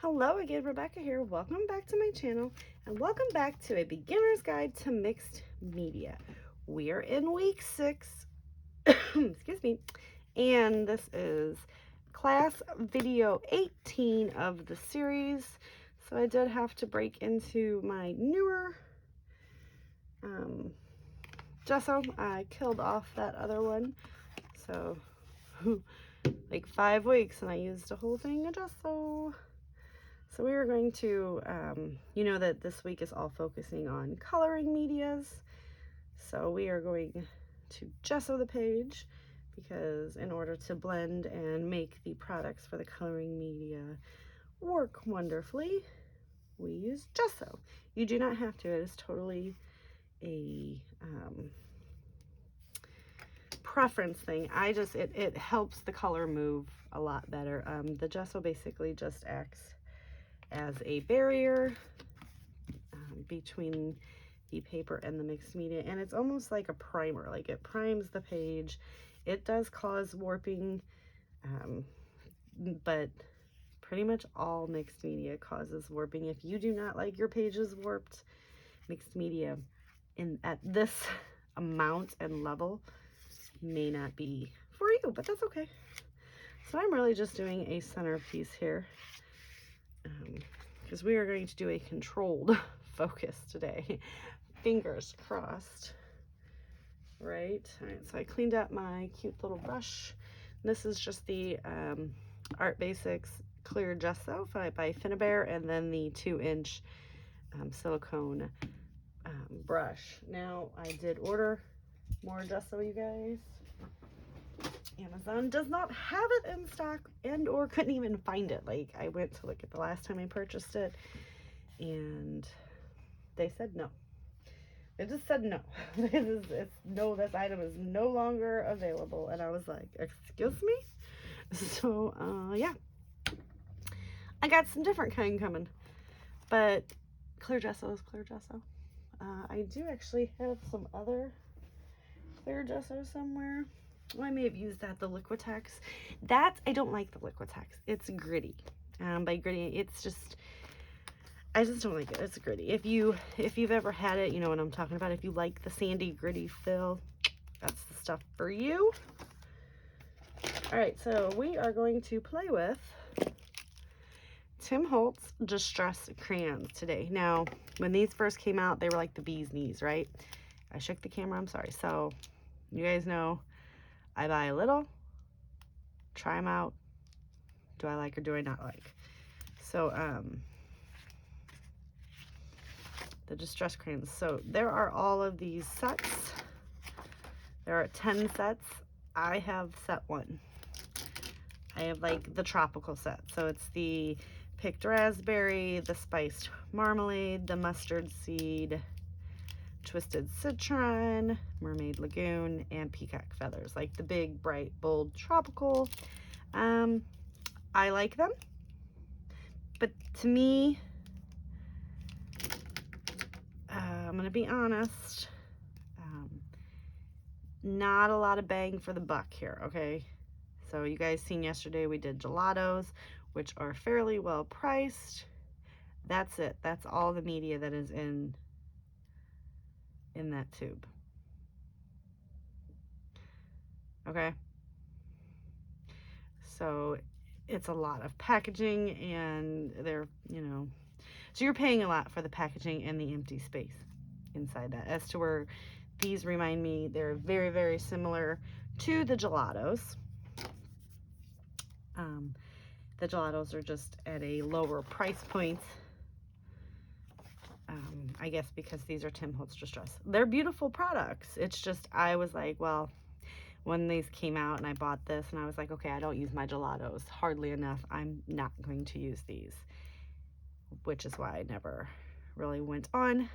Hello again, Rebecca here. Welcome back to my channel and welcome back to a beginner's guide to mixed media. We are in week 6, excuse me, and this is class video 18 of the series. So I did have to break into my newer gesso. I killed off that other one. So like 5 weeks and I used a whole thing of gesso. So we are going to, you know that this week is all focusing on coloring medias. So we are going to gesso the page because in order to blend and make the products for the coloring media work wonderfully, we use gesso. You do not have to. It is totally a preference thing. It helps the color move a lot better. The gesso basically just acts as a barrier between the paper and the mixed media, and it's almost like a primer. Like, it primes the page. It does cause warping, but pretty much all mixed media causes warping. If you do not like your pages warped, mixed media at this amount and level may not be for you, but that's okay. So I'm really just doing a centerpiece here, because we are going to do a controlled focus today. Fingers crossed. Right? All right, so I cleaned up my cute little brush. This is just the Art Basics Clear Gesso by Finnabair, and then the 2-inch silicone brush. Now, I did order more gesso, you guys. Amazon does not have it in stock and or couldn't even find it. Like, I went to look at the last time I purchased it and they said no. They just said no. No, this item is no longer available. And I was like, excuse me? So yeah, I got some different kind coming, but clear gesso is clear gesso. I do actually have some other clear gesso somewhere. Well, I may have used that, the Liquitex. That, I don't like the Liquitex. It's gritty. By gritty, it's just, I just don't like it. It's gritty. If you've ever had it, you know what I'm talking about. If you like the sandy, gritty feel, that's the stuff for you. All right, so we are going to play with Tim Holtz Distress Crayons today. Now, when these first came out, they were like the bee's knees, right? I shook the camera, I'm sorry. So, you guys know, I buy a little, try them out. Do I like or do I not like? So, the Distress Crayons. So, there are all of these sets. There are 10 sets. I have set 1. I have like the tropical set. So, it's the picked raspberry, the spiced marmalade, the mustard seed, twisted citron, Mermaid Lagoon, and peacock feathers, like the big, bright, bold, tropical. I like them, but to me, I'm gonna be honest, not a lot of bang for the buck here, okay? So you guys seen yesterday we did gelatos, which are fairly well priced. That's it. That's all the media that is in that tube. Okay, so it's a lot of packaging, and they're, you know, so you're paying a lot for the packaging and the empty space inside that. As to where these remind me, they're very, very similar to the gelatos. The gelatos are just at a lower price point. I guess because these are Tim Holtz Distress. They're beautiful products. It's just, I was like, well, when these came out and I bought this and I was like, okay, I don't use my gelatos hardly enough. I'm not going to use these, which is why I never really went on.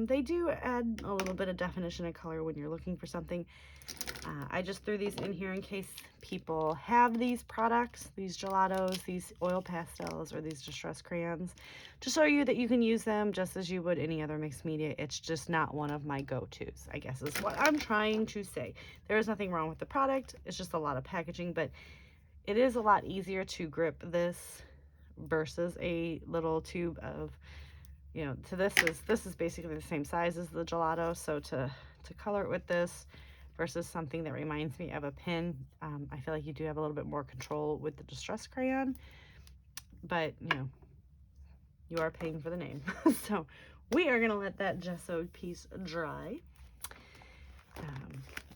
They do add a little bit of definition of color when you're looking for something. I just threw these in here in case people have these products, these gelatos, these oil pastels, or these distress crayons, to show you that you can use them just as you would any other mixed media. It's just not one of my go-tos, I guess is what I'm trying to say. There is nothing wrong with the product. It's just a lot of packaging, but it is a lot easier to grip this versus a little tube of, you know, this is basically the same size as the gelato. So to color it with this versus something that reminds me of a pin, I feel like you do have a little bit more control with the Distress crayon, but you know, you are paying for the name. So we are gonna let that gesso piece dry.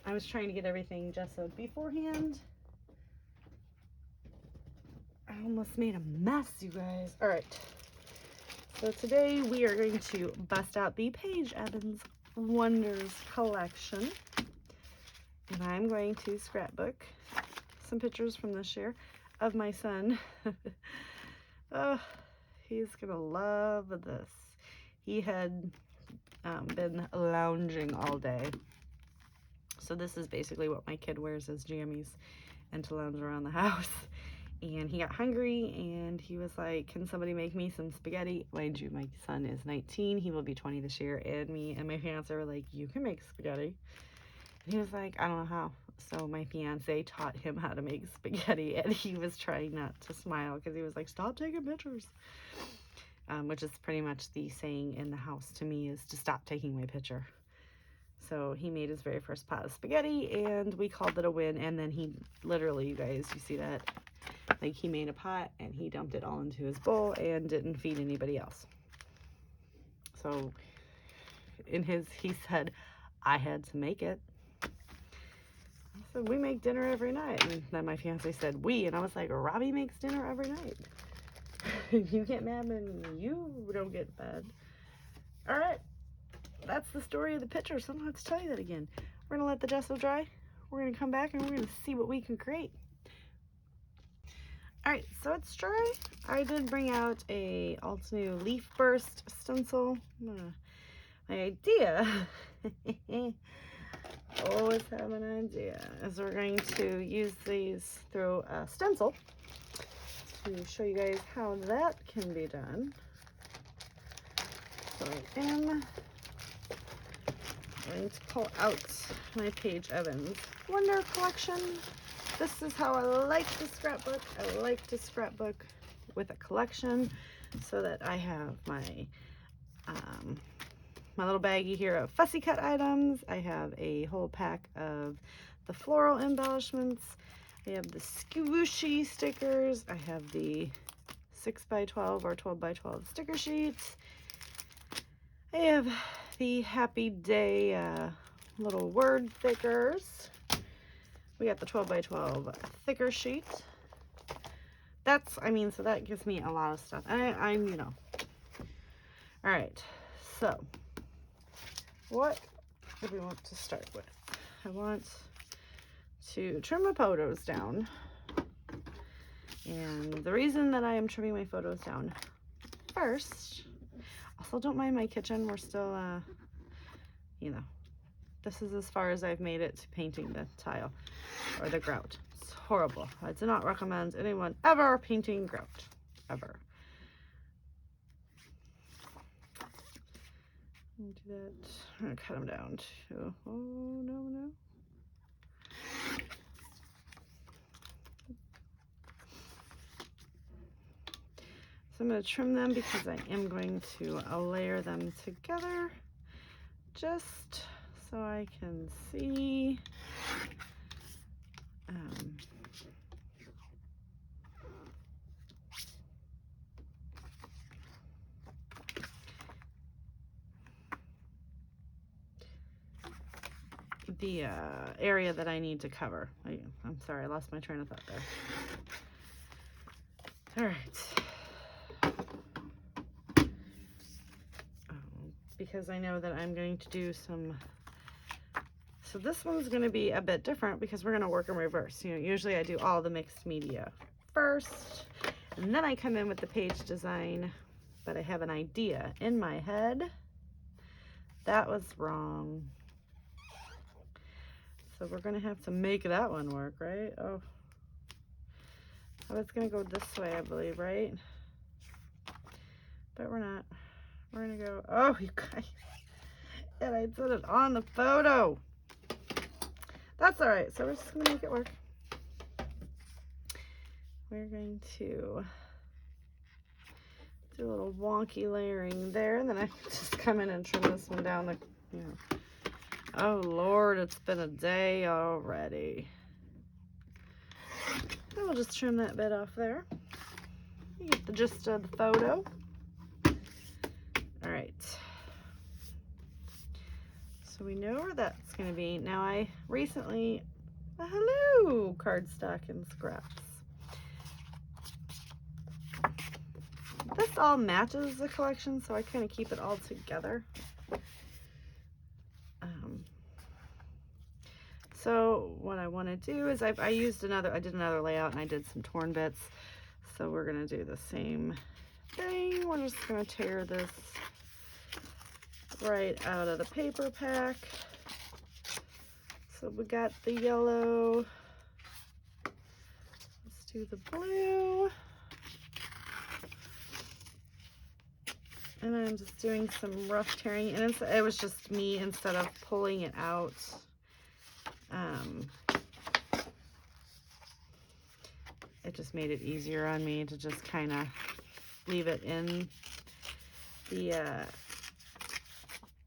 I was trying to get everything gessoed beforehand. I almost made a mess, you guys. All right. So today we are going to bust out the Paige Evans Wonders collection. And I'm going to scrapbook some pictures from this year of my son. Oh, he's gonna love this. He had been lounging all day. So this is basically what my kid wears as jammies and to lounge around the house. And he got hungry and he was like, can somebody make me some spaghetti? Mind you, my son is 19. He will be 20 this year. And me and my fiance were like, you can make spaghetti. And he was like, I don't know how. So my fiance taught him how to make spaghetti. And he was trying not to smile because he was like, stop taking pictures. Which is pretty much the saying in the house to me, is to stop taking my picture. So he made his very first pot of spaghetti and we called it a win. And then he literally, you guys, you see that? Like, he made a pot and he dumped it all into his bowl and didn't feed anybody else. So he said, I had to make it. I said, we make dinner every night. And then my fiance said, we, and I was like, Robbie makes dinner every night. You get mad when you don't get fed. All right. That's the story of the picture, so I don't have to tell you that again. We're gonna let the gesso dry. We're gonna come back and we're gonna see what we can create. All right, so it's dry. I did bring out a Holtz new leaf burst stencil. My idea, always have an idea, is we're going to use these through a stencil to show you guys how that can be done. So I am going to pull out my Paige Evans Wonder collection. This is how I like to scrapbook. I like to scrapbook with a collection so that I have my my little baggie here of fussy cut items. I have a whole pack of the floral embellishments. I have the squishy stickers. I have the 6x12 or 12x12 sticker sheets. I have the Happy Day little word thickers. We got the 12x12 thicker sheet. So that gives me a lot of stuff. I'm, you know. All right, so what do we want to start with? I want to trim my photos down. And the reason that I am trimming my photos down first, also don't mind my kitchen. We're still, you know, this is as far as I've made it to painting the tile or the grout. It's horrible. I do not recommend anyone ever painting grout, ever. Do that. I'm gonna cut them down to, oh no. So I'm going to trim them because I am going to layer them together just so I can see. The area that I need to cover. I'm sorry, I lost my train of thought there. All right. Because I know that I'm going to do some, so this one's going to be a bit different because we're going to work in reverse. You know, usually I do all the mixed media first, and then I come in with the page design, but I have an idea in my head. That was wrong. So we're going to have to make that one work, right? Oh, it's going to go this way, I believe, right? But we're not. We're going to go, oh, you guys. And I did it on the photo. That's all right. So we're just going to make it work. We're going to Do a little wonky layering there, and then I just come in and trim this one down. Oh Lord, it's been a day already. And we'll just trim that bit off there. You get the gist of the photo. All right. So we know where that's going to be. Now I recently, hello, cardstock and scraps. This all matches the collection, so I kind of keep it all together. So what I want to do is I did another layout and I did some torn bits. So we're going to do the same thing. We're just going to tear this right out of the paper pack. So we got the yellow. Let's do the blue. And I'm just doing some rough tearing, and it was just me, instead of pulling it out, it just made it easier on me to just kind of leave it in the,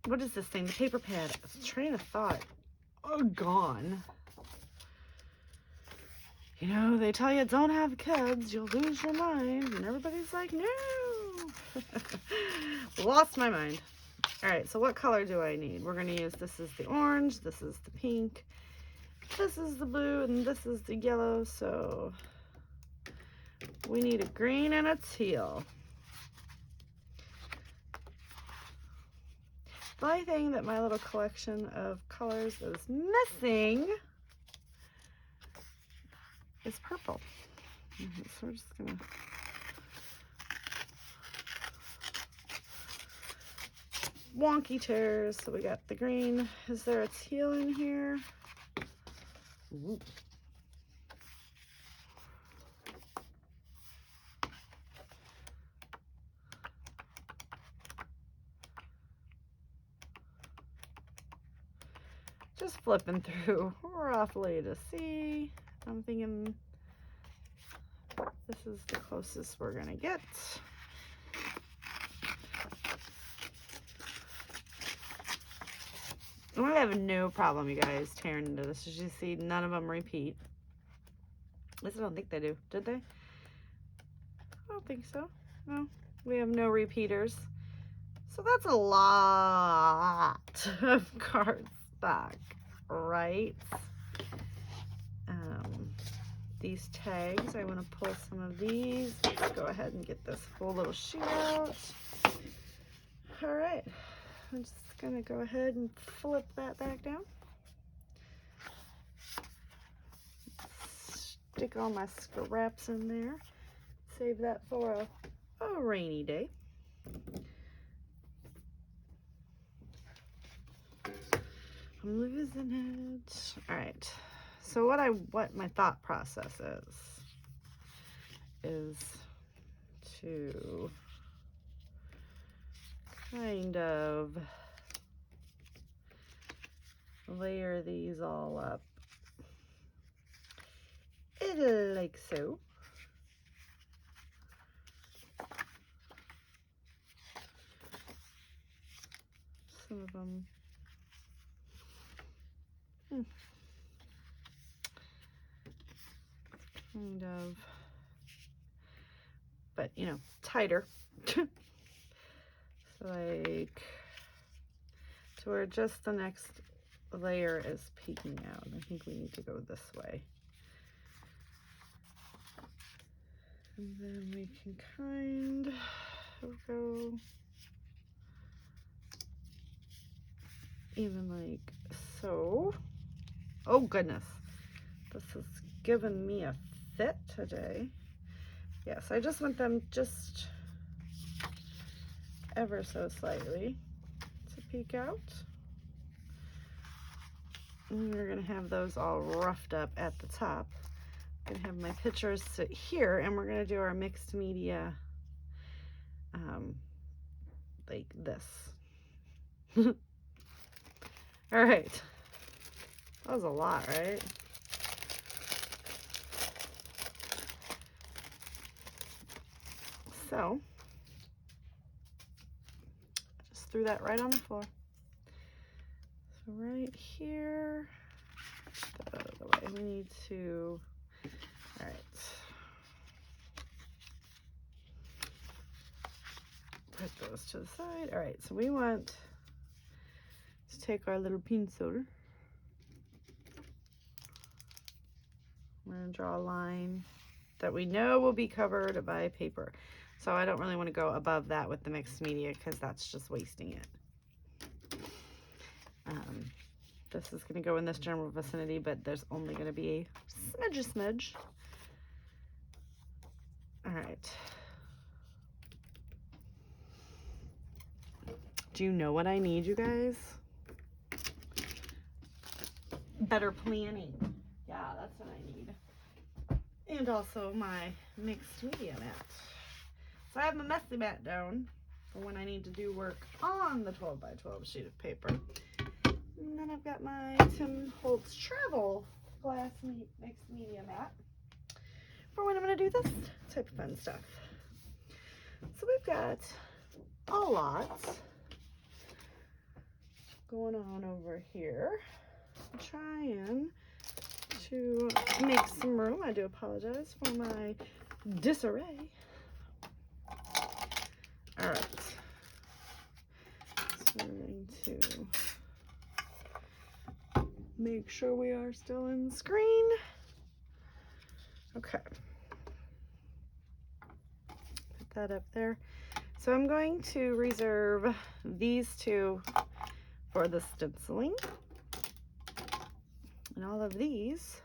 what is this thing? The paper pad. Train of thought. Oh, gone. You know, they tell you don't have kids, you'll lose your mind, and everybody's like, no. Lost my mind. All right, so what color do I need? We're going to use, this is the orange, this is the pink, this is the blue, and this is the yellow. So we need a green and a teal. The only thing that my little collection of colors is missing is purple. So we're just gonna wonky tears. So we got the green. Is there a teal in here? Ooh. Just flipping through roughly to see. I'm thinking this is the closest we're gonna get. I have no problem, you guys, tearing into this. As you see, none of them repeat. At least I don't think they do. Did they? I don't think so. No, we have no repeaters. So that's a lot of cardstock, right? These tags, I want to pull some of these. Let's go ahead and get this whole little sheet out. All right, I'm just gonna go ahead and flip that back down. Stick all my scraps in there. Save that for a rainy day. I'm losing it. All right. So what my thought process is to kind of layer these all up like so. Some of them kind of, but you know, tighter. So like to where just the next layer is peeking out. I think we need to go this way. And then we can kind of go even like so. Oh goodness, this has given me a fit today. Yes, I just want them just ever so slightly to peek out. And we're gonna have those all roughed up at the top. I'm gonna have my pictures sit here, and we're gonna do our mixed media like this. All right, that was a lot, right? So threw that right on the floor. So right here, get that out of the way. We need to, all right. Put those to the side. All right, so we want to take our little pencil. We're gonna draw a line that we know will be covered by paper. So I don't really want to go above that with the mixed media because that's just wasting it. This is going to go in this general vicinity, but there's only going to be a smidge. All right. Do you know what I need, you guys? Better planning. Yeah, that's what I need. And also my mixed media mat. So I have my messy mat down for when I need to do work on the 12 by 12 sheet of paper. And then I've got my Holtz travel glass mixed media mat for when I'm going to do this type of fun stuff. So we've got a lot going on over here. I'm trying to make some room. I do apologize for my disarray. All right. So we're going to make sure we are still in the screen. Okay. Put that up there. So I'm going to reserve these two for the stenciling. And all of these,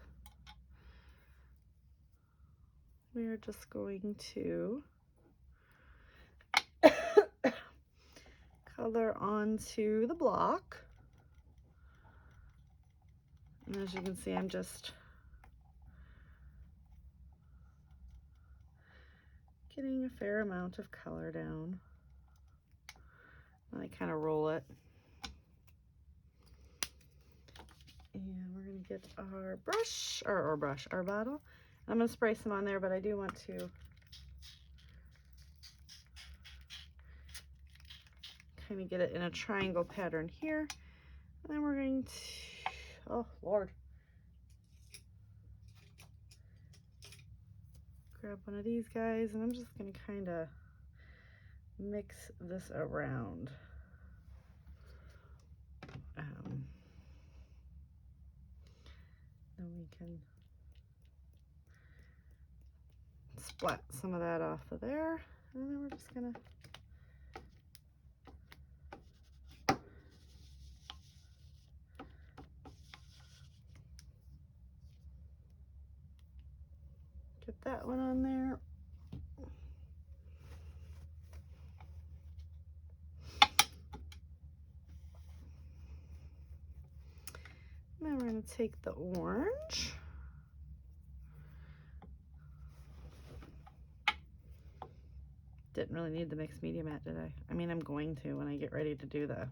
we're just going to color onto the block. And as you can see, I'm just getting a fair amount of color down. And I kind of roll it. And we're going to get our brush, or our bottle. I'm going to spray some on there, but I do want to kind of get it in a triangle pattern here. And then we're going to, oh Lord, grab one of these guys, and I'm just going to kind of mix this around. Then we can splat some of that off of there, and then we're just gonna get that one on there. Then we're going to take the orange. Didn't really need the mixed media mat, did I? I mean, I'm going to when I get ready to do the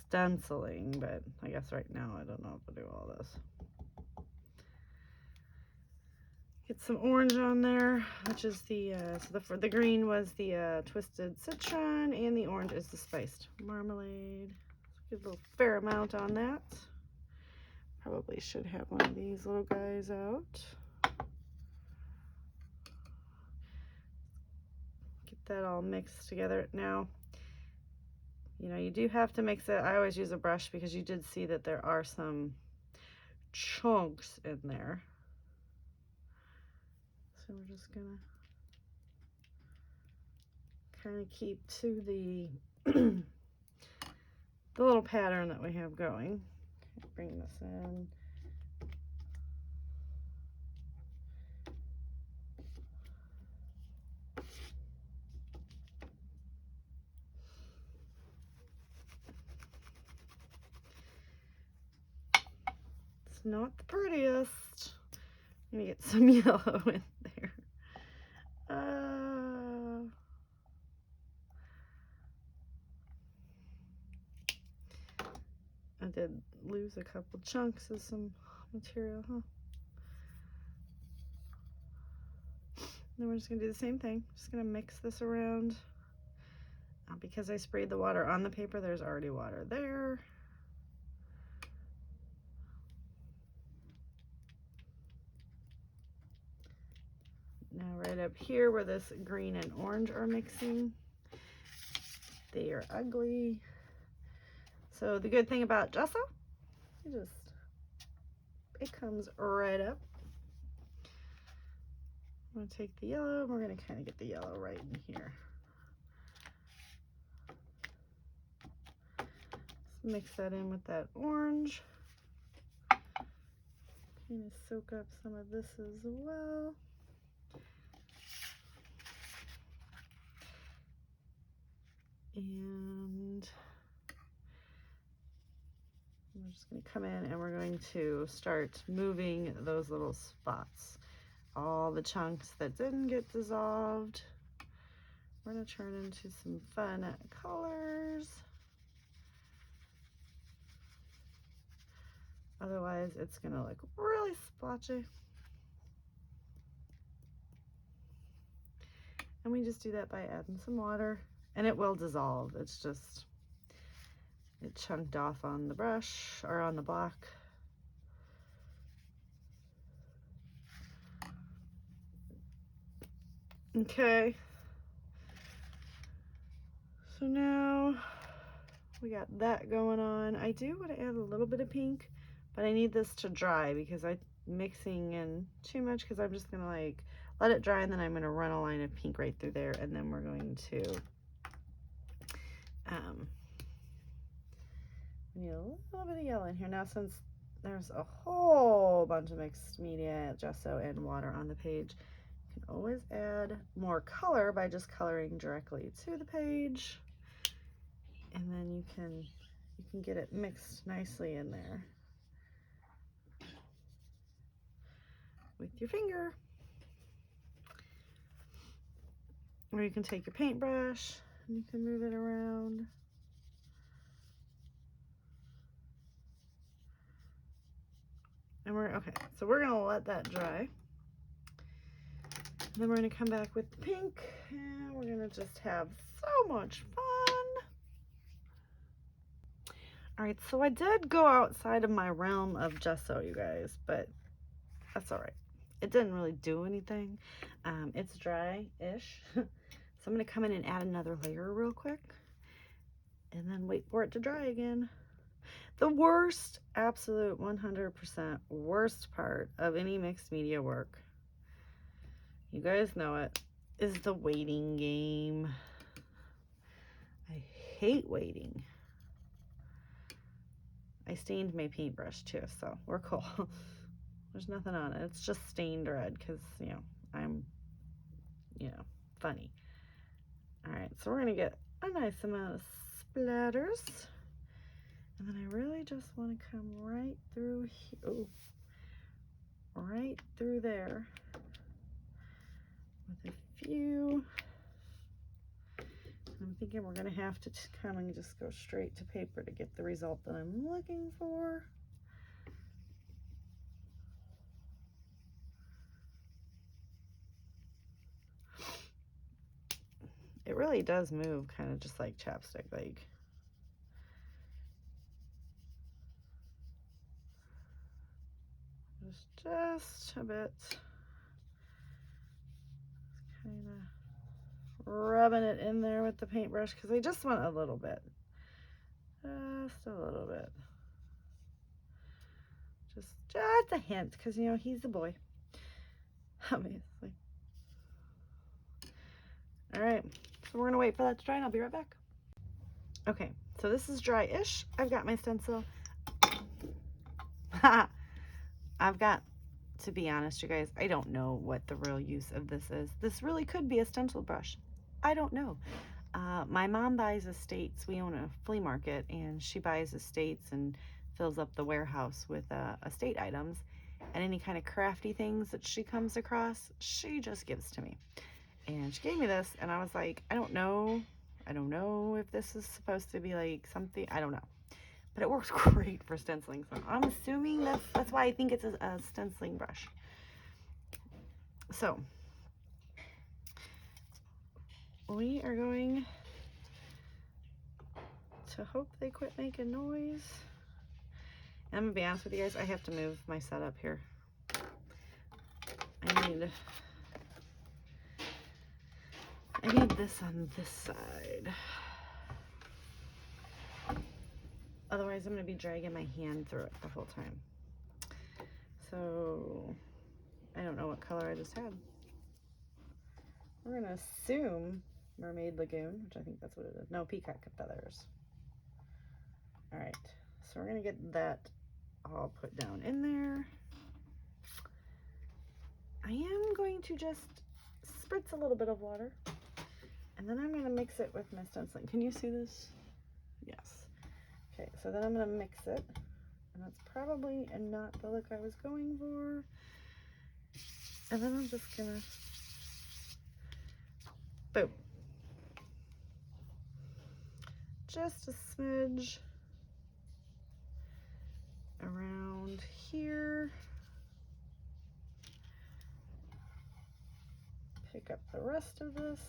stenciling, but I guess right now I don't know if I'll do all this. Get some orange on there, which is the, the green was the twisted citron, and the orange is the spiced marmalade. Get a little fair amount on that. Probably should have one of these little guys out. Get that all mixed together. Now, you know, you do have to mix it. I always use a brush because you did see that there are some chunks in there. So we're just gonna kind of keep to the the little pattern that we have going. Bring this in. It's not the prettiest. I'm gonna get some yellow in there. I did lose a couple chunks of some material, huh? Then we're just gonna do the same thing. Just gonna mix this around Because I sprayed the water on the paper, there's already water there. Now right up here where this green and orange are mixing, they are ugly. So the good thing about gesso, it comes right up. I'm gonna take the yellow, we're gonna kind of get the yellow right in here. Let's mix that in with that orange. Kind of soak up some of this as well. And we're just going to come in and we're going to start moving those little spots. All the chunks that didn't get dissolved, we're going to turn into some fun colors. Otherwise, it's going to look really splotchy. And we just do that by adding some water, and it will dissolve. It's just, it chunked off on the brush or on the block. Okay. So now we got that going on. I do want to add a little bit of pink, but I need this to dry because I'm mixing in too much, because I'm just gonna like let it dry, and then I'm gonna run a line of pink right through there, and then we're going to we need a little bit of yellow in here. Now since there's a whole bunch of mixed media, gesso, and water on the page, you can always add more color by just coloring directly to the page, and then you can get it mixed nicely in there with your finger. Or you can take your paintbrush and you can move it around. And so we're gonna let that dry. Then we're gonna come back with the pink, and we're gonna just have so much fun. All right, so I did go outside of my realm of gesso, you guys, but that's all right. It didn't really do anything. It's dry-ish. So I'm gonna come in and add another layer real quick, and then wait for it to dry again. The worst, absolute 100% worst part of any mixed media work, you guys know it, is the waiting game. I hate waiting. I stained my paintbrush too, so we're cool. There's nothing on it. It's just stained red because, you know, I'm, you know, funny. All right, so we're gonna get a nice amount of splatters. And then I really just want to come right through here, oh, right through there with a few. I'm thinking we're going to have to kind of just go straight to paper to get the result that I'm looking for. It really does move kind of just like chapstick, like. Just a bit. Kind of rubbing it in there with the paintbrush because I just want a little bit. Just a little bit. Just a hint, because, you know, he's a boy. Obviously. All right, so we're gonna wait for that to dry and I'll be right back. Okay, so this is dry-ish. I've got my stencil. I've got, to be honest, you guys, I don't know what the real use of this is. This really could be a stencil brush. I don't know. My mom buys estates. We own a flea market, and she buys estates and fills up the warehouse with estate items. And any kind of crafty things that she comes across, she just gives to me. And she gave me this, and I was like, I don't know if this is supposed to be like something, I don't know. But it works great for stenciling, so I'm assuming that's why I think it's a stenciling brush. So we are going to hope they quit making noise. And I'm gonna be honest with you guys, I have to move my setup here. I need this on this side. Otherwise, I'm going to be dragging my hand through it the whole time. So, I don't know what color I just had. We're going to assume Mermaid Lagoon, which I think that's what it is. No, Peacock Feathers. Alright, so we're going to get that all put down in there. I am going to just spritz a little bit of water. And then I'm going to mix it with my stenciling. Can you see this? Yes. Okay, so then I'm going to mix it. And that's probably not the look I was going for. And then I'm just going to, boom. Just a smidge around here. Pick up the rest of this.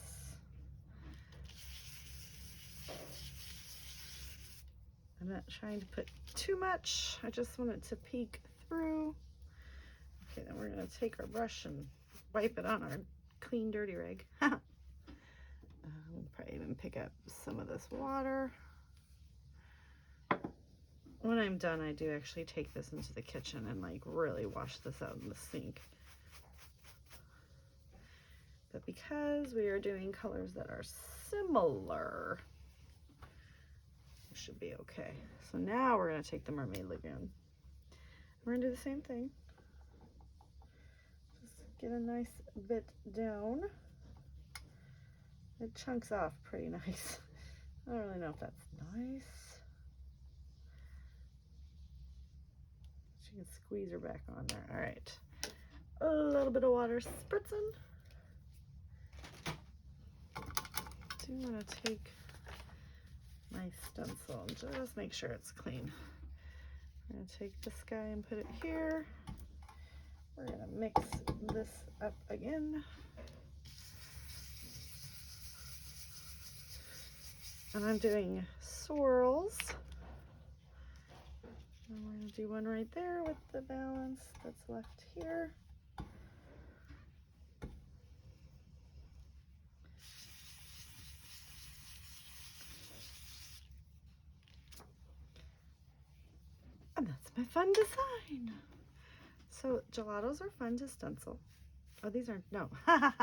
I'm not trying to put too much. I just want it to peek through. Okay, then we're going to take our brush and wipe it on our clean, dirty rag. We'll probably even pick up some of this water. When I'm done, I do actually take this into the kitchen and like really wash this out in the sink. But because we are doing colors that are similar, we should be okay. So now we're going to take the Mermaid Lagoon. We're going to do the same thing. Just get a nice bit down. It chunks off pretty nice. I don't really know if that's nice. She can squeeze her back on there. All right. A little bit of water spritzing. Do want to take my stencil and just make sure it's clean. I'm going to take this guy and put it here. We're going to mix this up again. And I'm doing swirls. And we're going to do one right there with the balance that's left here. And that's my fun design. So gelatos are fun to stencil. Oh, these aren't, no. I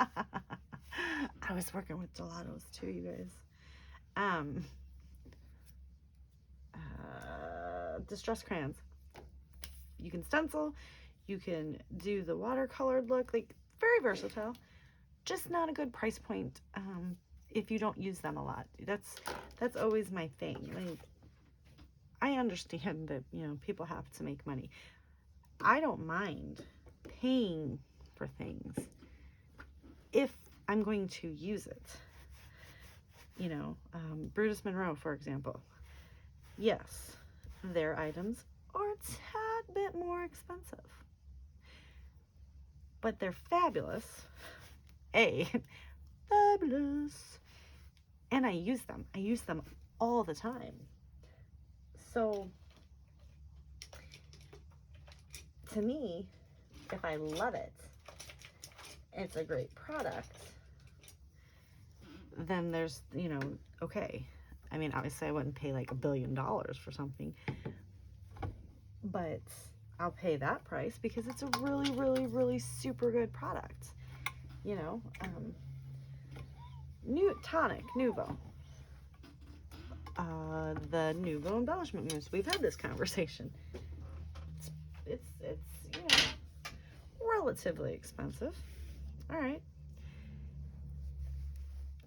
was working with gelatos too, you guys. Distress crayons. You can stencil, you can do the watercolored look, like very versatile. Just not a good price point if you don't use them a lot. That's always my thing. Like, I understand that, you know, people have to make money. I don't mind paying for things if I'm going to use it. You know, Brutus Monroe, for example. Yes, their items are a tad bit more expensive, but they're fabulous. Fabulous. And I use them. I use them all the time. So, to me, if I love it, it's a great product, then there's, you know, okay. I mean, obviously I wouldn't pay like $1 billion for something, but I'll pay that price because it's a really, really, really super good product. You know, Nuvo. The Nuvo embellishment mousse. We've had this conversation. It's you know, relatively expensive. All right.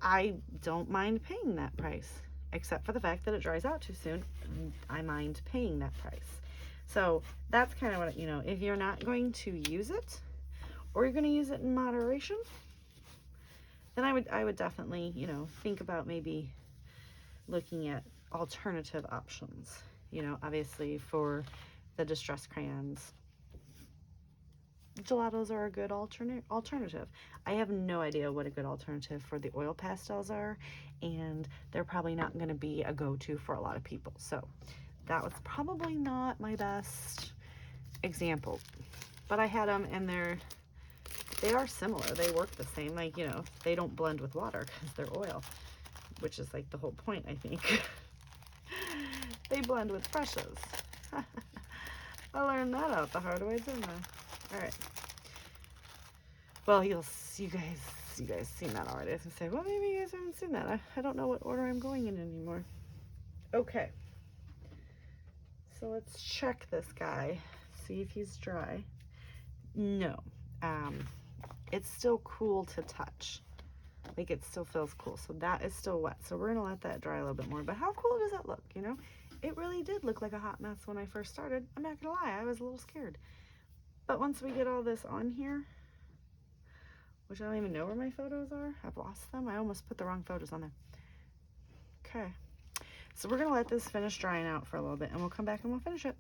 I don't mind paying that price, except for the fact that it dries out too soon. I mind paying that price. So that's kind of what, you know, if you're not going to use it, or you're going to use it in moderation, then I would definitely, you know, think about maybe looking at alternative options. You know, obviously for the distress crayons, gelatos are a good alternative. I have no idea what a good alternative for the oil pastels are, and they're probably not going to be a go-to for a lot of people. So that was probably not my best example, but I had them, and they are similar. They work the same. Like, you know, they don't blend with water because they're oil, which is like the whole point, I think. They blend with brushes. I learned that out the hard way, didn't I? All right. Well, you guys seen that already. I was gonna say, well, maybe you guys haven't seen that. I don't know what order I'm going in anymore. Okay. So let's check this guy, see if he's dry. No. It's still cool to touch. Like, it still feels cool. So that is still wet. So we're gonna let that dry a little bit more. But how cool does that look, you know? It really did look like a hot mess when I first started. I'm not gonna lie, I was a little scared. But once we get all this on here, which I don't even know where my photos are. I've lost them. I almost put the wrong photos on there. Okay. So we're gonna let this finish drying out for a little bit, and we'll come back and we'll finish it.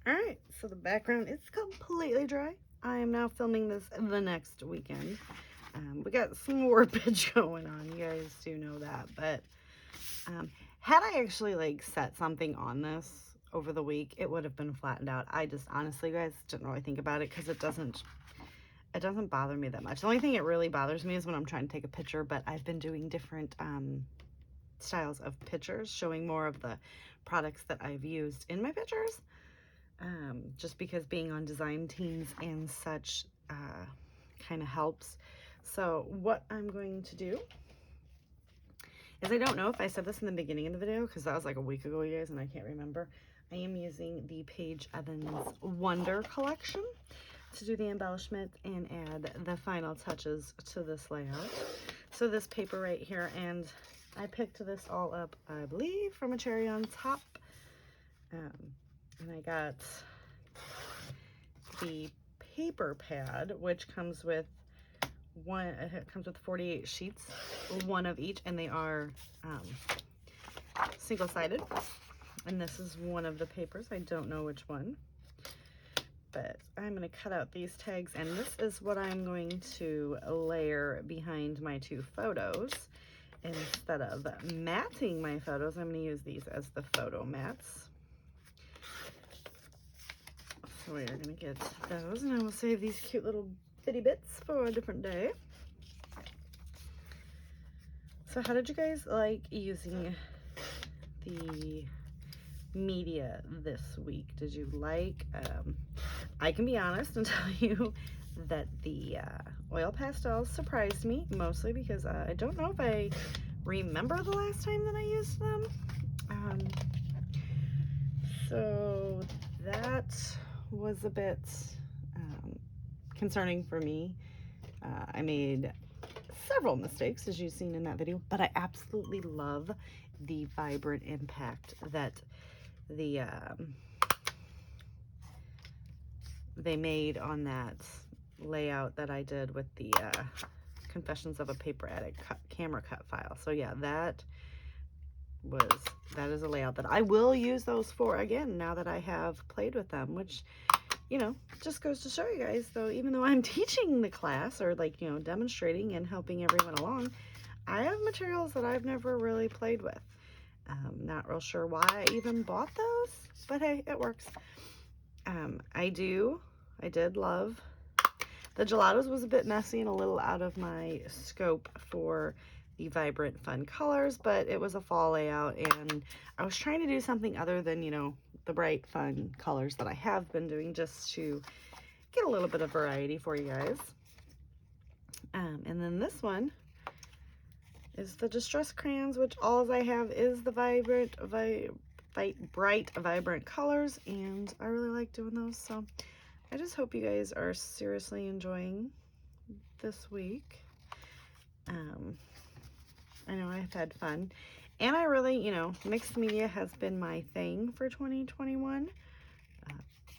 All right, so the background is completely dry. I am now filming this the next weekend. We got some warpage going on. You guys do know that, but had I actually like set something on this over the week, it would have been flattened out. I just honestly, guys, didn't really think about it because it doesn't bother me that much. The only thing it really bothers me is when I'm trying to take a picture, but I've been doing different styles of pictures, showing more of the products that I've used in my pictures. Just because being on design teams and such kind of helps. So what I'm going to do is, I don't know if I said this in the beginning of the video because that was like a week ago, you guys, and I can't remember. I am using the Paige Evans Wonder collection to do the embellishment and add the final touches to this layout. So this paper right here, and I picked this all up, I believe, from a Cherry on Top. And I got the paper pad, which comes with it comes with 48 sheets, one of each, and they are single-sided. And this is one of the papers. I don't know which one, but I'm going to cut out these tags, and this is what I'm going to layer behind my two photos. Instead of matting my photos, I'm going to use these as the photo mats. So we're going to get those, and I will save these cute little bitty bits for a different day. So how did you guys like using the media this week? Did you like, I can be honest and tell you that the oil pastels surprised me, mostly because I don't know if I remember the last time that I used them. So that was a bit concerning for me. I made several mistakes, as you've seen in that video, but I absolutely love the vibrant impact that they made on that layout that I did with the Confessions of a Paper Addict camera cut file. So yeah, that is a layout that I will use those for again now that I have played with them, which, you know, just goes to show you guys, though, even though I'm teaching the class, or like, you know, demonstrating and helping everyone along, I have materials that I've never really played with. Not real sure why I even bought those, but hey, it works. I did love the gelatos. Was a bit messy and a little out of my scope for the vibrant fun colors, but it was a fall layout, and I was trying to do something other than, you know, the bright fun colors that I have been doing, just to get a little bit of variety for you guys. And then this one is the Distress Crayons, which all I have is the bright, vibrant colors, and I really like doing those. So I just hope you guys are seriously enjoying this week. I know I've had fun, and I really, you know, mixed media has been my thing for 2021.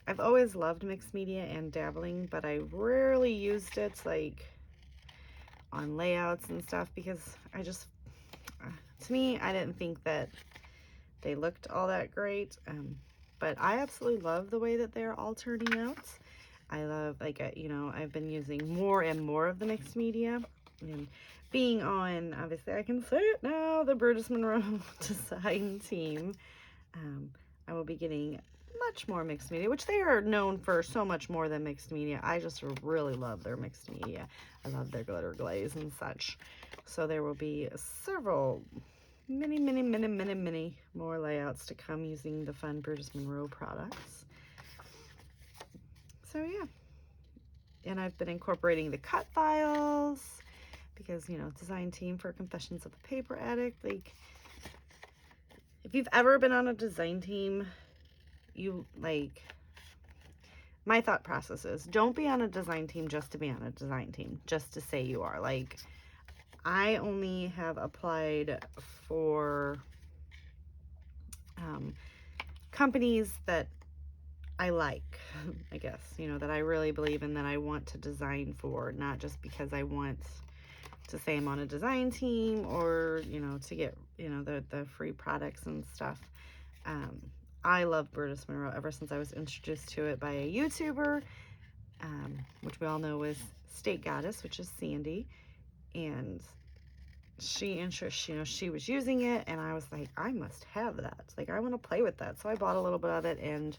I've always loved mixed media and dabbling, but I rarely used it like on layouts and stuff, because I just, to me, I didn't think that they looked all that great. But I absolutely love the way that they're all turning out. I love, like, you know, I've been using more and more of the mixed media. And being on, obviously I can say it now, the Burgess Monroe design team, I will be getting much more mixed media, which they are known for so much more than mixed media. I just really love their mixed media. I love their glitter glaze and such. So there will be several, many more layouts to come using the fun Burgess Monroe products. So yeah. And I've been incorporating the cut files because, you know, design team for Confessions of a Paper Addict. Like, if you've ever been on a design team, you, like, my thought process is don't be on a design team just to be on a design team, just to say you are. Like, I only have applied for companies that I like, I guess, you know, that I really believe in, that I want to design for, not just because I want to say I'm on a design team or, you know, to get, you know, the free products and stuff. I love Burgess Monroe ever since I was introduced to it by a YouTuber, which we all know is State Goddess, which is Sandy, and she was using it, and I was like, I must have that. Like, I want to play with that. So I bought a little bit of it, and,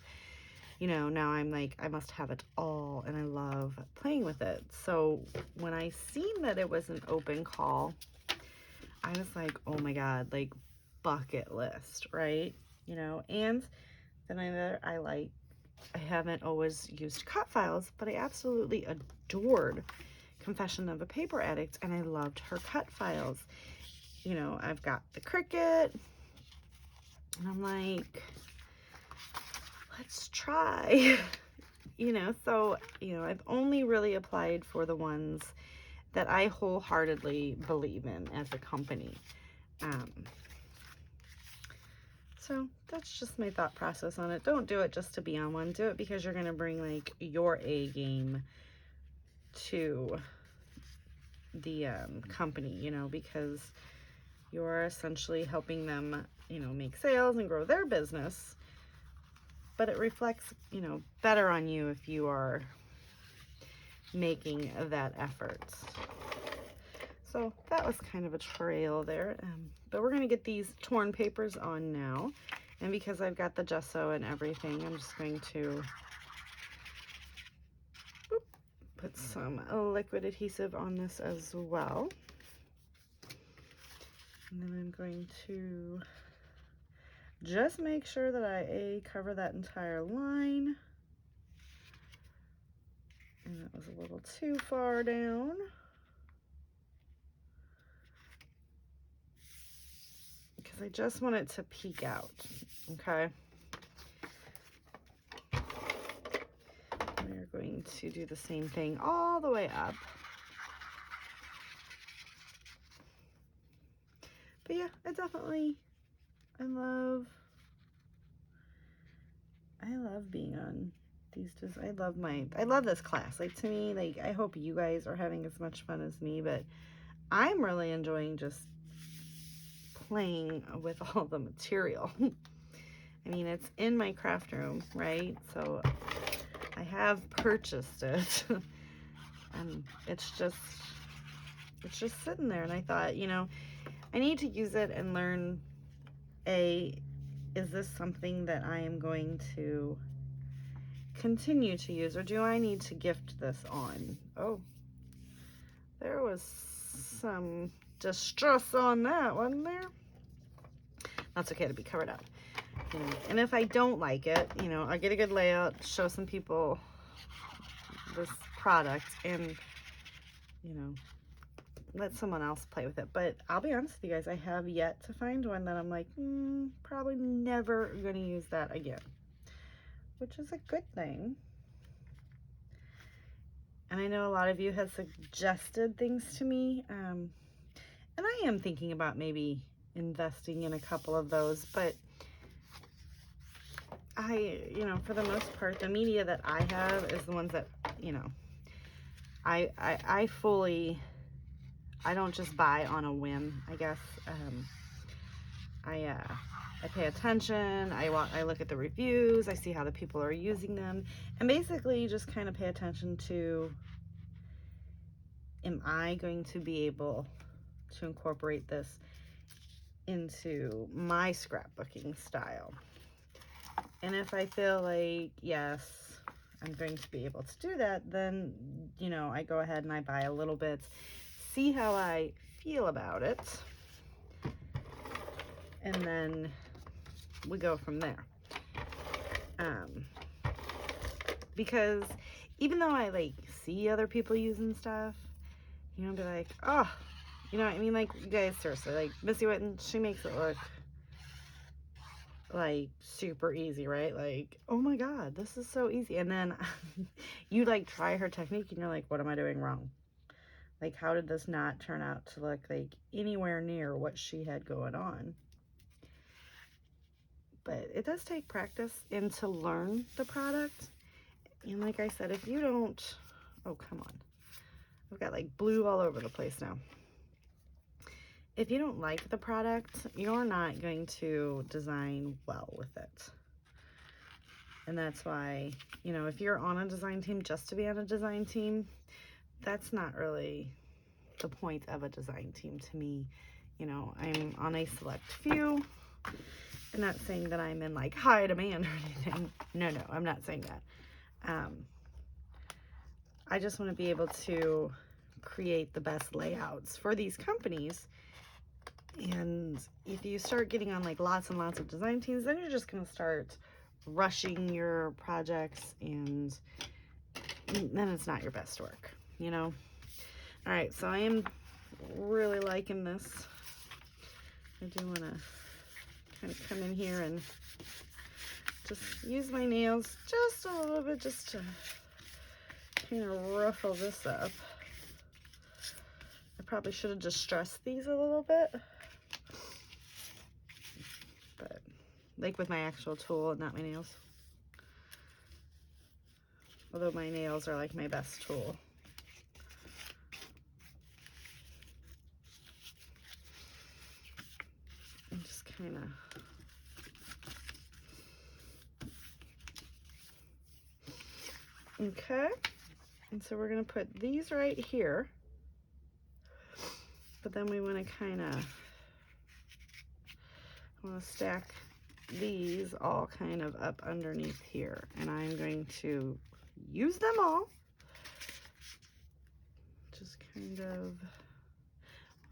you know, now I'm like, I must have it all, and I love playing with it. So when I seen that it was an open call, I was like, oh my God, like, bucket list, right? You know, and then I haven't always used cut files, but I absolutely adored Confession of a Paper Addict, and I loved her cut files. You know, I've got the Cricut, and I'm like, let's try. You know, so, you know, I've only really applied for the ones that I wholeheartedly believe in as a company. So that's just my thought process on it. Don't do it just to be on one. Do it because you're going to bring, like, your A game to the company, you know, because you're essentially helping them, you know, make sales and grow their business. But it reflects, you know, better on you if you are making that effort. So that was kind of a trail there. But we're going to get these torn papers on now. And because I've got the gesso and everything, I'm just going to put some liquid adhesive on this as well. And then I'm going to just make sure that I cover that entire line. And that was a little too far down. Because I just want it to peek out, okay? We're going to do the same thing all the way up. But yeah, I love being on these. I love this class. Like, to me, like, I hope you guys are having as much fun as me, but I'm really enjoying just playing with all the material. I mean, it's in my craft room, right? So I have purchased it. And it's just sitting there, and I thought, you know, I need to use it and learn, is this something that I am going to continue to use, or do I need to gift this on? Oh, there was some distress on that, wasn't there? That's okay to be covered up. You know, and if I don't like it, you know, I get a good layout, show some people this product, and, you know, let someone else play with it. But I'll be honest with you guys, I have yet to find one that I'm like, probably never gonna use that again, which is a good thing. And I know a lot of you have suggested things to me, and I am thinking about maybe investing in a couple of those, but you know, for the most part, the media that I have is the ones that, you know, I don't just buy on a whim, I guess. I pay attention. I look at the reviews. I see how the people are using them, and basically just kind of pay attention to, am I going to be able to incorporate this into my scrapbooking style? And if I feel like, yes, I'm going to be able to do that, then, you know, I go ahead and I buy a little bit, see how I feel about it, and then we go from there. Because even though I like see other people using stuff, you know, be like, oh, you know what I mean? Like, you guys, seriously, like Missy Witten, she makes it look like super easy, right? Like, oh my god, this is so easy. And then you like try her technique and you're like, what am I doing wrong? Like, how did this not turn out to look like anywhere near what she had going on? But it does take practice and to learn the product. And like I said, if you don't, oh, come on. I've got like blue all over the place now. If you don't like the product, you're not going to design well with it. And that's why, you know, if you're on a design team just to be on a design team, that's not really the point of a design team to me. You know, I'm on a select few. I'm not saying that I'm in like high demand or anything. No, I'm not saying that. I just want to be able to create the best layouts for these companies. And if you start getting on like lots and lots of design teams, then you're just going to start rushing your projects, and then it's not your best work, you know? All right, so I am really liking this. I do want to kind of come in here and just use my nails just a little bit, just to kind of ruffle this up. I probably should have just stressed these a little bit, but like with my actual tool and not my nails. Although my nails are like my best tool. And just kind of okay. And so we're going to put these right here. But then we want to kind of stack these all kind of up underneath here. And I'm going to use them all. Just kind of,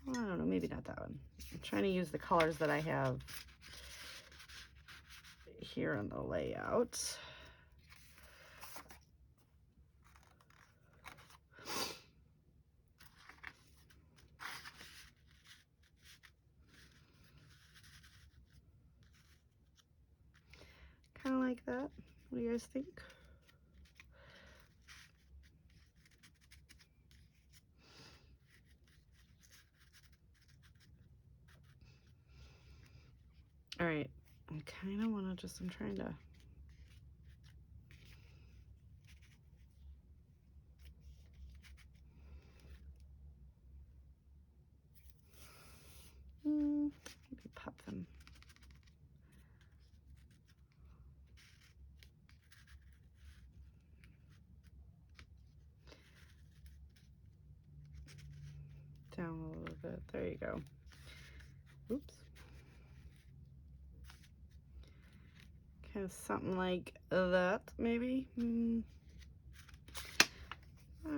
well, I don't know, maybe not that one. I'm trying to use the colors that I have here in the layout. Kind of like that. What do you guys think? All right, I kind of want to just, I'm trying to, maybe pop them. Down a little bit. There you go. Oops. Kind of something like that, maybe. Not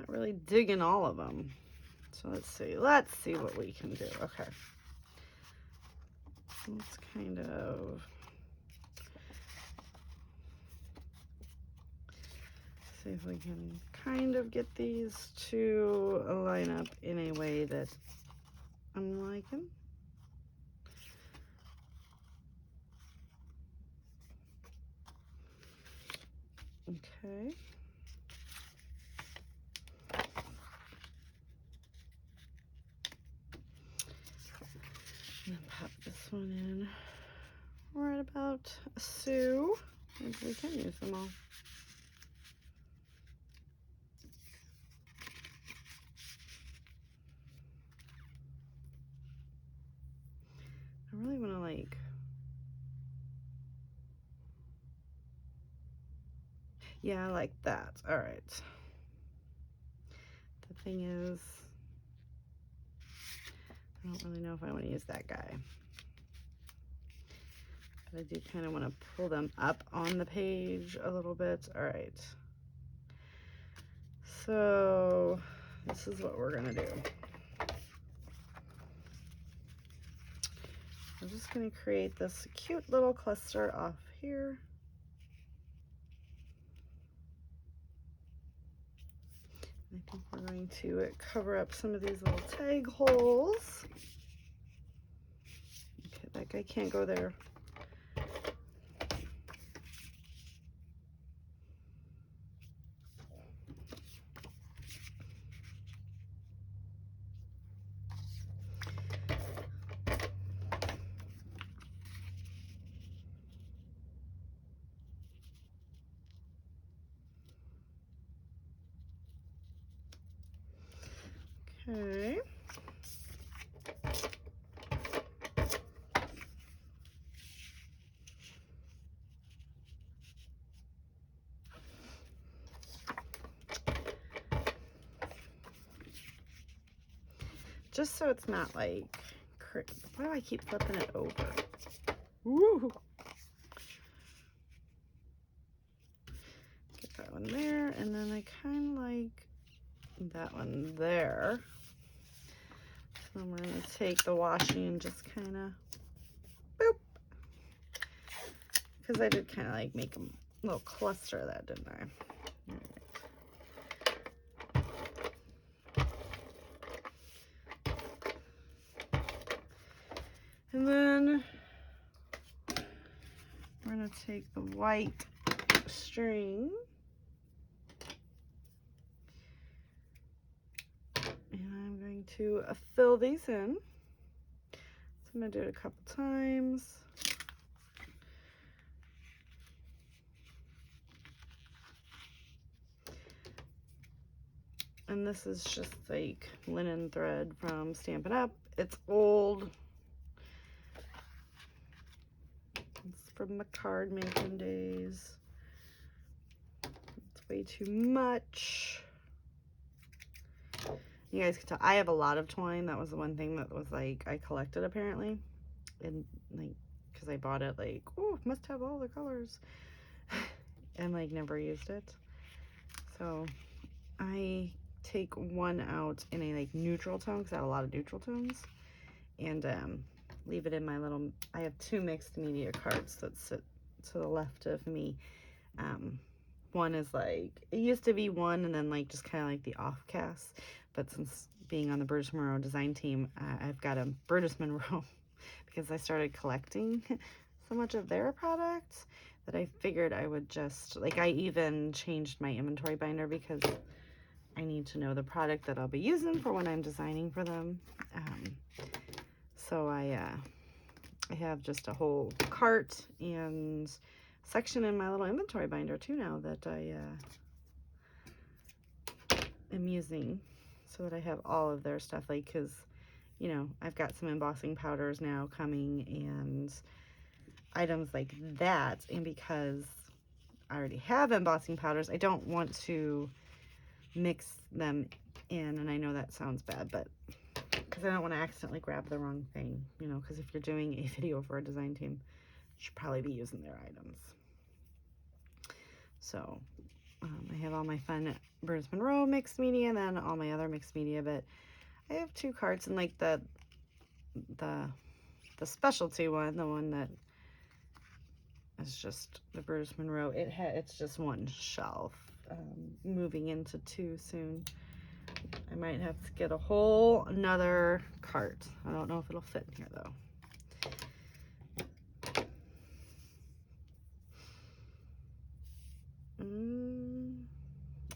really digging all of them. So let's see what we can do. Okay. Let's kind of see if we can kind of get these to line up in a way that I'm liking. Okay. And then pop this one in right about so. Maybe we can use them all. I really want to like Yeah, I like that. All right. The thing is, I don't really know if I want to use that guy. But I do kind of want to pull them up on the page a little bit. All right. So this is what we're going to do. I'm just going to create this cute little cluster off here. I think we're going to cover up some of these little tag holes. Okay, that guy can't go there. Okay. Just so it's not like, why do I keep flipping it over? Woo! Get that one there, and then I kind of like that one there. So I'm going to take the washi and just kind of boop. Because I did kind of like make a little cluster of that, didn't I? All right. And then we're going to take the white string and I'm going to fill these in. So I'm going to do it a couple times. And this is just like linen thread from Stampin' Up. It's old. It's from the card making days. It's way too much. You guys can tell I have a lot of twine. That was the one thing that was like I collected apparently. And like, because I bought it like, oh, must have all the colors. And like never used it. So I take one out in a like neutral tone because I have a lot of neutral tones, and leave it in my little, I have two mixed media cards that sit to the left of me. One is like, it used to be one and then like just kind of like the off cast, but since being on the Burgess Monroe design team, I've got a Burgess Monroe because I started collecting so much of their products that I figured I would just, like I even changed my inventory binder because I need to know the product that I'll be using for when I'm designing for them. So I have just a whole cart and section in my little inventory binder too now that I am using, so that I have all of their stuff, like, because you know I've got some embossing powders now coming and items like that, and because I already have embossing powders, I don't want to mix them in, and I know that sounds bad, but because I don't want to accidentally grab the wrong thing, you know, because if you're doing a video for a design team, you should probably be using their items. So I have all my fun Burgess Monroe mixed media and then all my other mixed media, but I have two carts, and like the specialty one, the one that is just the Burgess Monroe, it's just one shelf. Moving into two soon. I might have to get a whole another cart. I don't know if it'll fit in here though.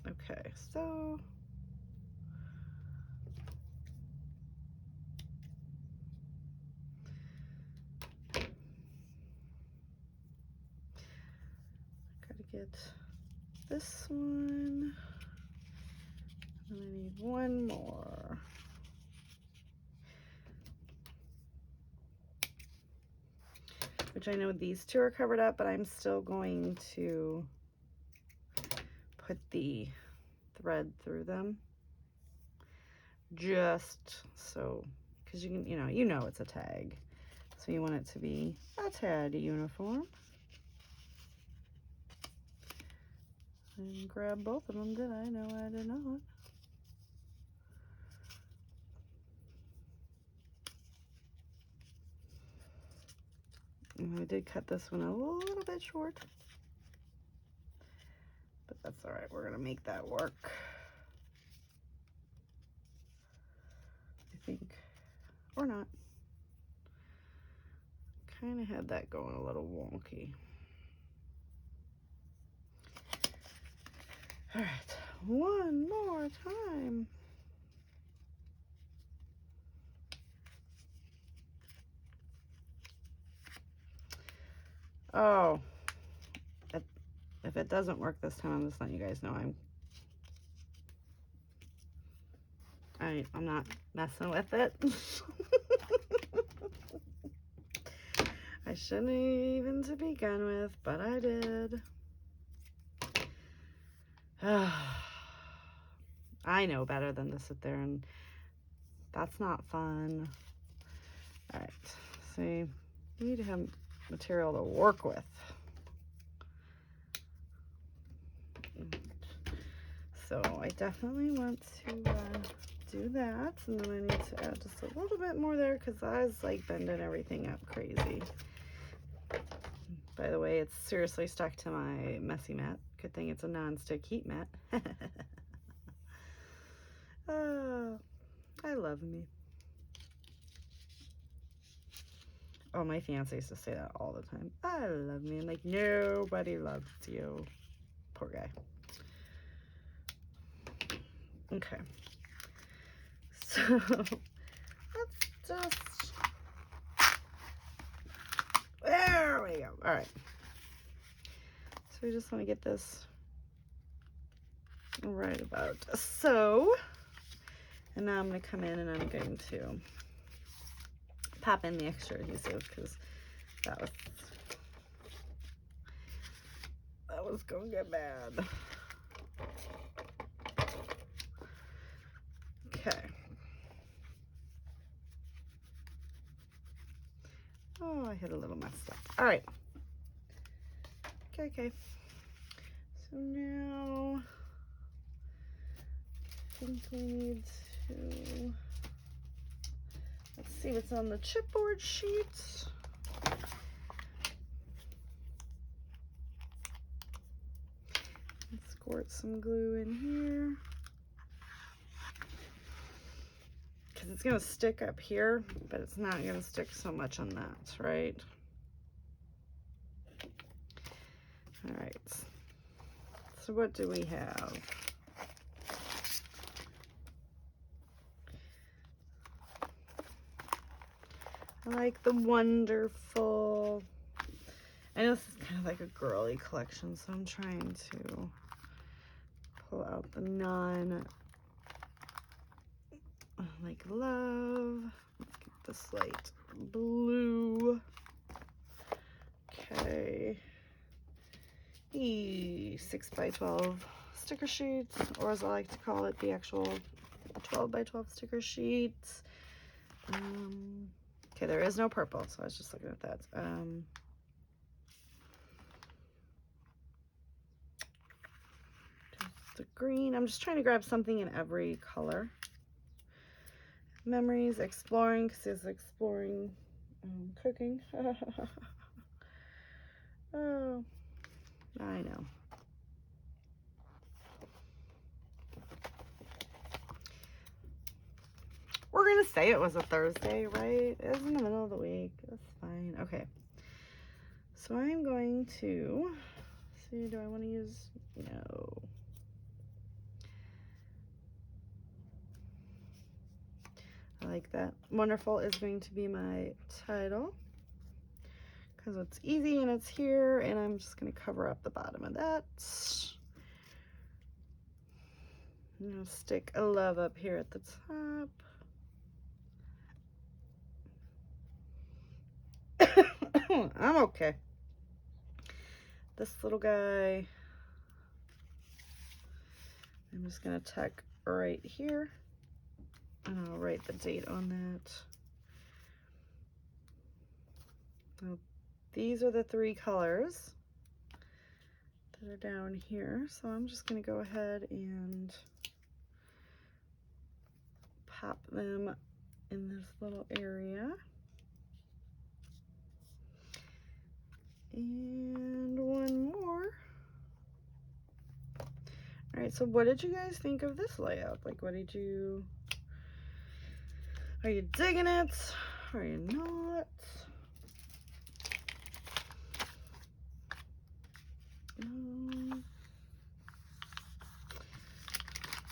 Okay, so gotta get this one, and I need one more. Which I know these two are covered up, but I'm still going to put the thread through them, just so, because you can, you know it's a tag, so you want it to be a tad uniform. I didn't grab both of them, did I? No, I did not. And I did cut this one a little bit short, but that's all right. We're gonna make that work, I think, or not. Kind of had that going a little wonky. All right, one more time. Oh, if it doesn't work this time, I'm just letting you guys know I'm not messing with it. I shouldn't even to begin with, but I did. I know better than to sit there, and that's not fun. All right, see, you need to have material to work with. So I definitely want to do that, and then I need to add just a little bit more there because I was like bending everything up crazy. By the way, it's seriously stuck to my messy mat. Good thing it's a non-stick heat mat. Oh, I love me. Oh, my fiance used to say that all the time. I love me. I'm like, nobody loves you. Poor guy. Okay. So let's just, there we go. All right. So we just want to get this right about so. And now I'm going to come in and I'm going to pop in the extra adhesive because that was going to get bad. Okay. Oh, I hit a little messed up. All right. Okay. So now I think we need to, let's see what's on the chipboard sheet. Let's squirt some glue in here. Because it's going to stick up here, but it's not going to stick so much on that, right? All right. So what do we have? I like the Wonderful. I know this is kind of like a girly collection, so I'm trying to pull out the like love. Let's get this light blue. Okay. 6x12 sticker sheets, or as I like to call it, the actual 12x12 sticker sheets. Okay, there is no purple, so I was just looking at that. Just the green. I'm just trying to grab something in every color. Memories, exploring, because it's exploring cooking. Oh, I know. We're going to say it was a Thursday, right? It was in the middle of the week. That's fine. Okay. So I'm going to see, do I want to use, no. I like that. Wonderful is going to be my title because it's easy and it's here, and I'm just going to cover up the bottom of that. I'm going to stick a love up here at the top. I'm okay. This little guy, I'm just going to tuck right here, and I'll write the date on that. Now, these are the 3 colors that are down here, so I'm just going to go ahead and pop them in this little area. And one more. All right, so what did you guys think of this layout? Like, what did you, are you digging it? Are you not?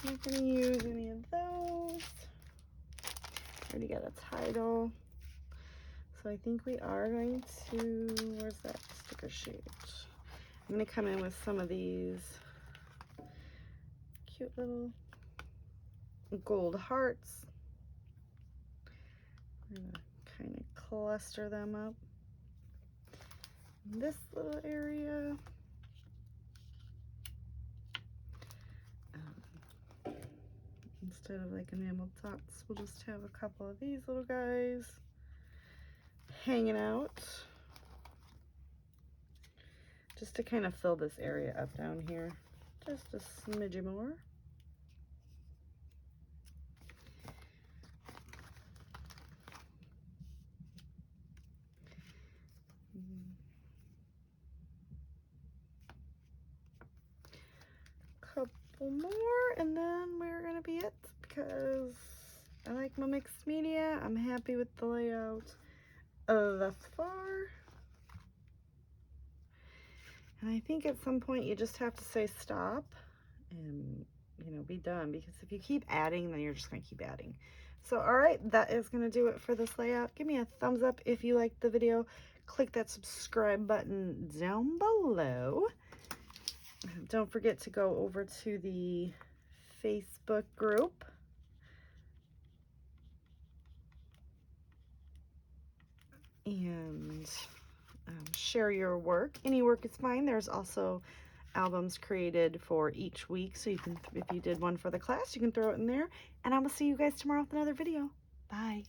Not gonna use any of those. Already got a title. So I think we are going to, where's that sticker sheet? I'm gonna come in with some of these cute little gold hearts. We're gonna kind of cluster them up in this little area. Instead of like enamel dots, we'll just have a couple of these little guys hanging out, just to kind of fill this area up down here, just a smidge more. Couple more, and then we're gonna be it, because I like my mixed media. I'm happy with the layout thus far. And I think at some point you just have to say stop and, you know, be done, because if you keep adding, then you're just going to keep adding. So, all right, that is going to do it for this layout. Give me a thumbs up if you liked the video. Click that subscribe button down below. Don't forget to go over to the Facebook group. And share your work. Any work is fine. There's also albums created for each week, so you can, if you did one for the class, you can throw it in there. And I will see you guys tomorrow with another video. Bye.